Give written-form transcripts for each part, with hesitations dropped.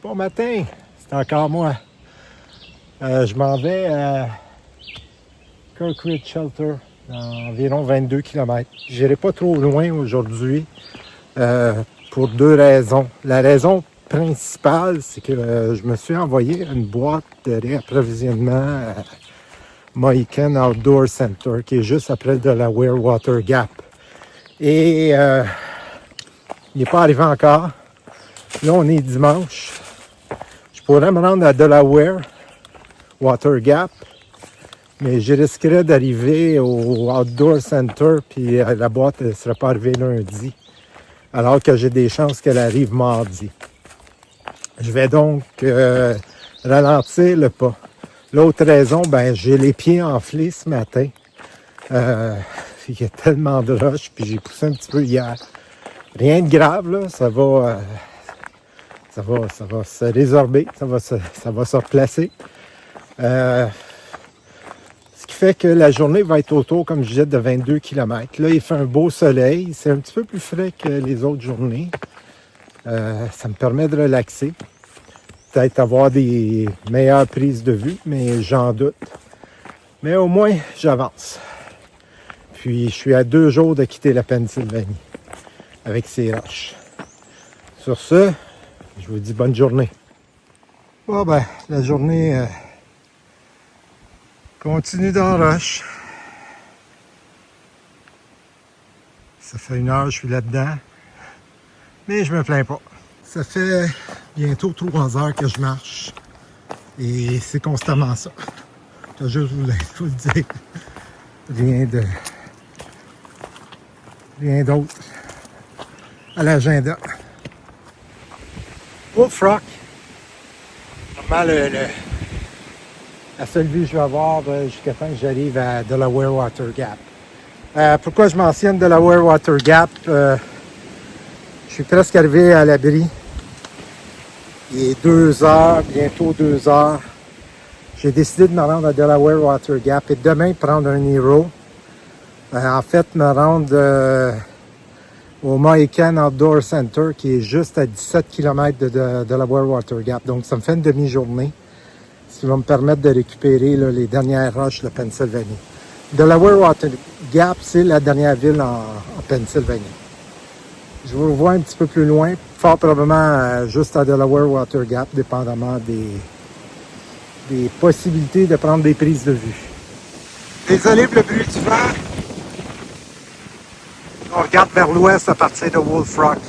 Bon matin, c'est encore moi. Je m'en vais à Kirkridge Shelter, dans environ 22 km. Je n'irai pas trop loin aujourd'hui pour deux raisons. La raison principale, c'est que je me suis envoyé une boîte de réapprovisionnement à Mohican Outdoor Center, qui est juste après le Delaware Water Gap. Et il n'est pas arrivé encore. Là, on est dimanche. Je pourrais me rendre à Delaware Water Gap, mais je risquerais d'arriver au Outdoor Center, puis la boîte ne serait pas arrivée lundi, alors que j'ai des chances qu'elle arrive mardi. Je vais donc ralentir le pas. L'autre raison, j'ai les pieds enflés ce matin. Il y a tellement de roches, puis j'ai poussé un petit peu hier. Rien de grave, là, ça va se résorber, ça va se replacer. Ce qui fait que la journée va être autour, comme je disais, de 22 km. Là, il fait un beau soleil. C'est un petit peu plus frais que les autres journées. Ça me permet de relaxer. Peut-être avoir des meilleures prises de vue, mais j'en doute. Mais au moins, j'avance. Puis, je suis à 2 jours de quitter la Pennsylvanie avec ses roches. Sur ce, je vous dis bonne journée. Bon, la journée continue dans la roche. Ça fait 1 heure que je suis là-dedans, mais je me plains pas. Ça fait bientôt 3 heures que je marche et c'est constamment ça. Je juste vous le dire. Rien d'autre à l'agenda. Wolf Rock. Normalement, la seule vue que je vais avoir jusqu'à temps que j'arrive à Delaware Water Gap. Pourquoi je mentionne Delaware Water Gap? Je suis presque arrivé à l'abri. Il est 2 heures, bientôt 2 heures. J'ai décidé de me rendre à Delaware Water Gap et demain prendre un Hero. En fait, me rendre au Mohican Outdoor Center, qui est juste à 17 km de Delaware Water Gap. Donc, ça me fait une demi-journée, ce qui va me permettre de récupérer les dernières roches de Pennsylvanie. Delaware Water Gap, c'est la dernière ville en Pennsylvanie. Je vous revois un petit peu plus loin, fort probablement juste à Delaware Water Gap, dépendamment des possibilités de prendre des prises de vue. Désolé pour le bruit du vent. On regarde vers l'ouest à partir de Wolf Rock.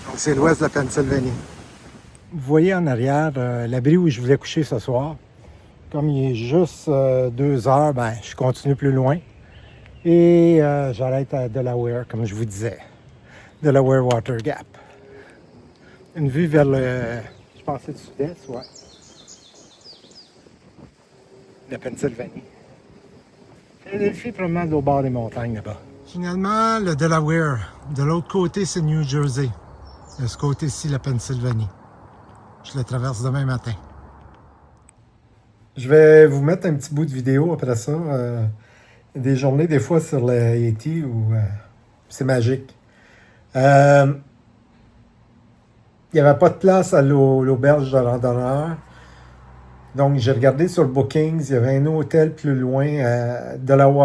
Donc c'est l'ouest de la Pennsylvanie. Vous voyez en arrière l'abri où je voulais coucher ce soir. Comme il est juste 2 heures, je continue plus loin. Et j'arrête à Delaware, comme je vous disais. Delaware Water Gap. Une vue vers je pensais du sud-est, ouais. La Pennsylvanie. Philadelphie, probablement au bord des montagnes là-bas. Finalement, le Delaware. De l'autre côté, c'est New Jersey. De ce côté-ci, la Pennsylvanie. Je le traverse demain matin. Je vais vous mettre un petit bout de vidéo après ça. Des journées, des fois, sur le Yeti où c'est magique. Il n'y avait pas de place à l'auberge de randonneur. Donc, j'ai regardé sur Bookings, il y avait un hôtel plus loin, Delaware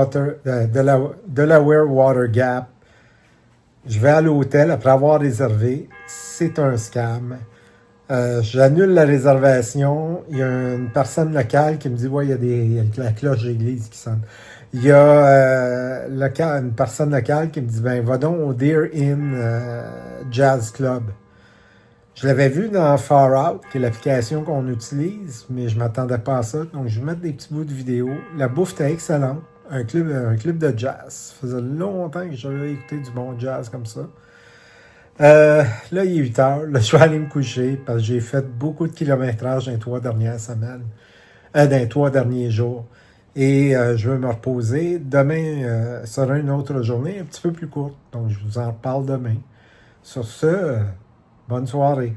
Water Gap. Je vais à l'hôtel après avoir réservé. C'est un scam. J'annule la réservation. Il y a une personne locale qui me dit « Ouais, il y a la cloche d'église qui sonne. » Il y a une personne locale qui me dit « Va donc au Deer Inn Jazz Club. » Je l'avais vu dans Far Out, qui est l'application qu'on utilise, mais je ne m'attendais pas à ça. Donc, je vais mettre des petits bouts de vidéo. La bouffe était excellente. Un club de jazz. Ça faisait longtemps que j'avais écouté du bon jazz comme ça. Là, il est 8 heures. Là, je vais aller me coucher parce que j'ai fait beaucoup de kilométrage dans les 3 dernières semaines. Dans les 3 derniers jours. Et je vais me reposer. Demain sera une autre journée un petit peu plus courte. Donc, je vous en parle demain. Sur ce, bonne soirée.